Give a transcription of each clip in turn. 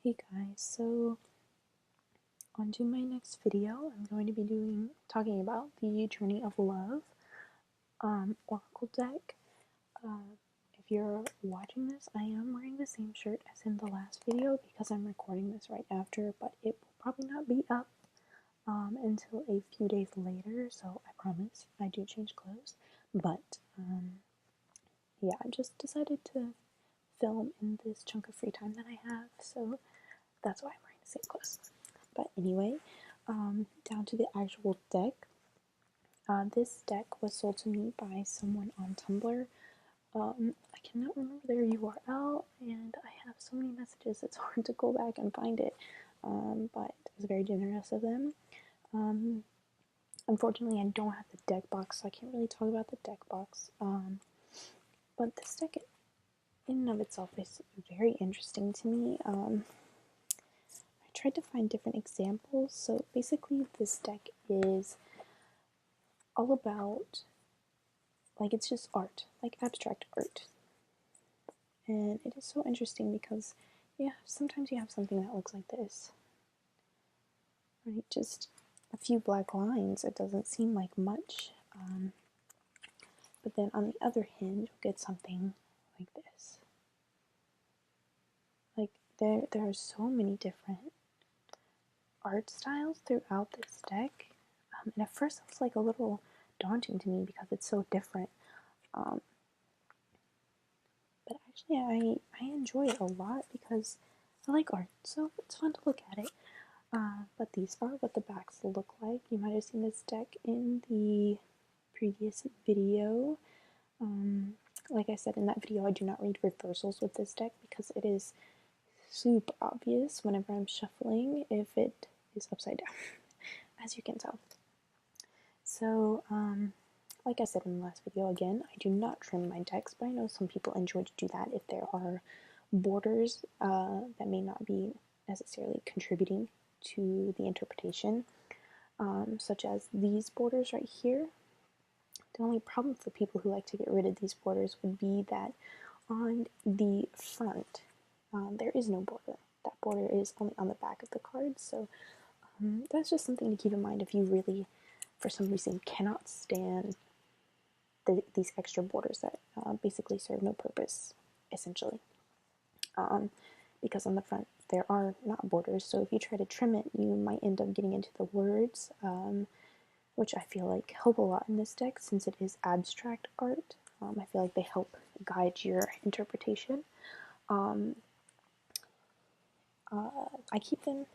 Hey guys, so on to my next video. I'm going to be talking about the Journey of Love Oracle deck. If you're watching this, I am wearing the same shirt as in the last video because I'm recording this right after, but it will probably not be up until a few days later, so I promise I do change clothes. But yeah, I just decided to film in this chunk of free time that I have, so that's why I'm wearing the same clothes. But anyway, down to the actual deck. This deck was sold to me by someone on Tumblr. I cannot remember their URL, and I have so many messages it's hard to go back and find it. But it was very generous of them. Unfortunately, I don't have the deck box, so I can't really talk about the deck box. But this deck, in and of itself, is very interesting to me. I tried to find different examples. So basically, this deck is all about, like, it's just art, like abstract art. And it is so interesting because, yeah, sometimes you have something that looks like this, right? Just a few black lines. It doesn't seem like much. But then on the other hand, you'll get something like this. Like, there are so many different art styles throughout this deck. And at first it was like a little daunting to me because it's so different. But actually I enjoy it a lot because I like art, so it's fun to look at it. But these are what the backs look like. You might have seen this deck in the previous video. Like I said in that video, I do not read reversals with this deck because it is super obvious whenever I'm shuffling if it is upside down, as you can tell. So, like I said in the last video, again, I do not trim my decks, but I know some people enjoy to do that if there are borders that may not be necessarily contributing to the interpretation, such as these borders right here. The only problem for people who like to get rid of these borders would be that on the front, there is no border. That border is only on the back of the card, so that's just something to keep in mind if you really, for some reason, cannot stand these extra borders that basically serve no purpose, essentially. Because on the front there are not borders, so if you try to trim it, you might end up getting into the words, which I feel like help a lot in this deck since it is abstract art. I feel like they help guide your interpretation. I keep them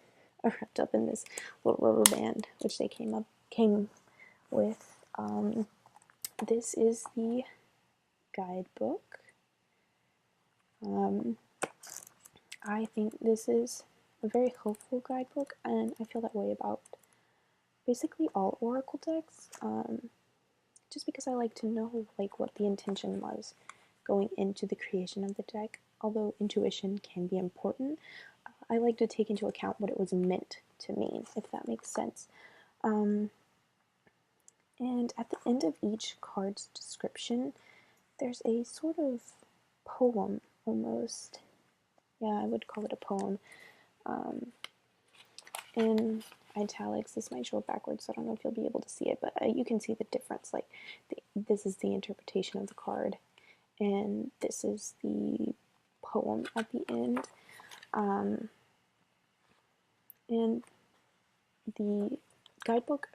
wrapped up in this little rubber band, which they came with. This is the guidebook. I think this is a very helpful guidebook, and I feel that way about basically all Oracle decks, just because I like to know like what the intention was going into the creation of the deck. Although intuition can be important, I like to take into account what it was meant to mean, if that makes sense. And at the end of each card's description, there's a sort of poem, almost. Yeah, I would call it a poem. In italics, this might show backwards, so I don't know if you'll be able to see it, but you can see the difference. Like, this is the interpretation of the card, and this is the poem at the end. And the guidebook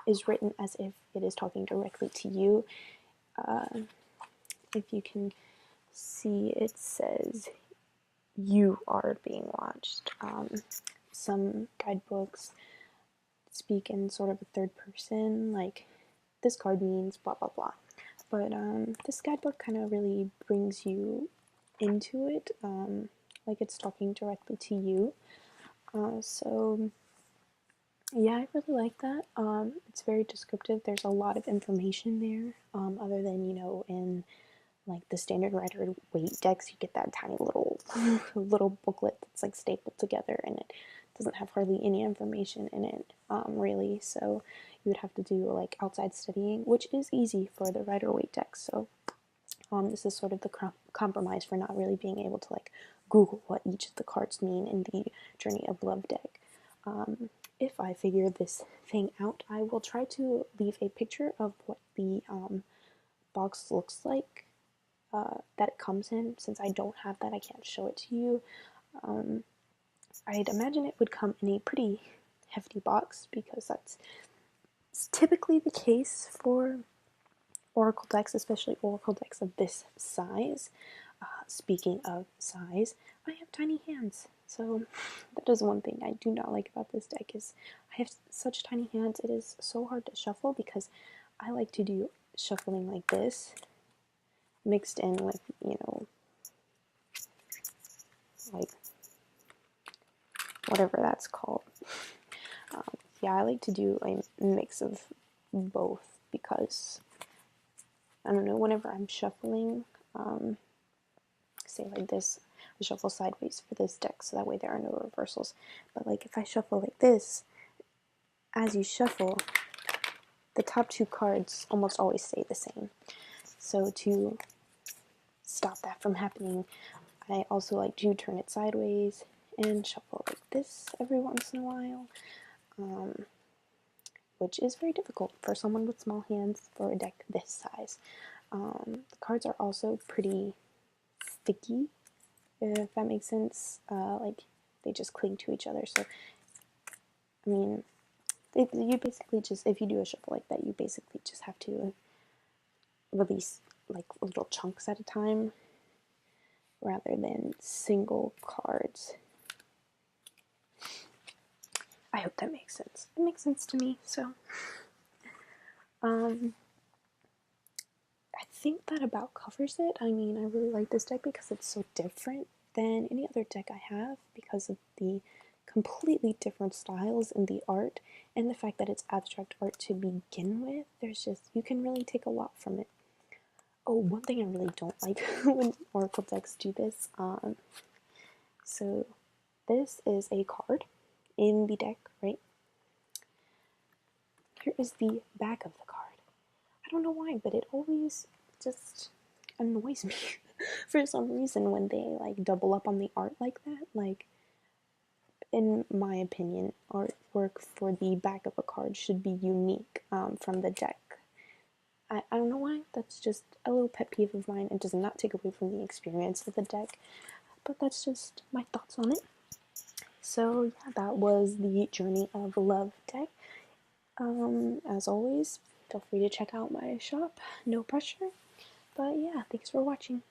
is written as if it is talking directly to you. If you can see, it says you are being watched. Some guidebooks speak in sort of a third person, like this card means blah blah blah. But this guidebook kind of really brings you into it, like it's talking directly to you. So yeah, I really like that. It's very descriptive. There's a lot of information there, other than, you know, in like the standard Rider-Waite decks, you get that tiny little little booklet that's like stapled together, and it doesn't have hardly any information in it, really. So you would have to do like outside studying, which is easy for the Rider-Waite decks. So This is sort of the compromise for not really being able to like Google what each of the cards mean in the Journey of Love deck. If I figure this thing out, I will try to leave a picture of what the box looks like that it comes in. Since I don't have that, I can't show it to you. I'd imagine it would come in a pretty hefty box because that's typically the case for Oracle decks, especially Oracle decks of this size. Speaking of size, I have tiny hands, so that is one thing I do not like about this deck is I have such tiny hands. It is so hard to shuffle because I like to do shuffling like this, mixed in with, you know, like whatever that's called. Yeah, I like to do a mix of both because, I don't know, whenever I'm shuffling, say like this, I shuffle sideways for this deck so that way there are no reversals. But like if I shuffle like this, as you shuffle, the top two cards almost always stay the same. So to stop that from happening, I also like to turn it sideways and shuffle like this every once in a while, which is very difficult for someone with small hands for a deck this size. The cards are also pretty sticky, if that makes sense. Like they just cling to each other. So, I mean, you basically just, if you do a shuffle like that, you basically just have to release like little chunks at a time rather than single cards. I hope that makes sense. It makes sense to me, so. I think that about covers it. I mean, I really like this deck because it's so different than any other deck I have because of the completely different styles in the art and the fact that it's abstract art to begin with. There's just, you can really take a lot from it. Oh, one thing I really don't like when Oracle decks do this. So this is a card in the deck, right? Here is the back of the card. I don't know why, but it always just annoys me for some reason when they like double up on the art like that. Like, in my opinion, artwork for the back of a card should be unique from the deck. I don't know why, that's just a little pet peeve of mine. It does not take away from the experience of the deck, but that's just my thoughts on it. So yeah, that was the Journey of Love deck. As always, feel free to check out my shop, no pressure. But yeah, thanks for watching.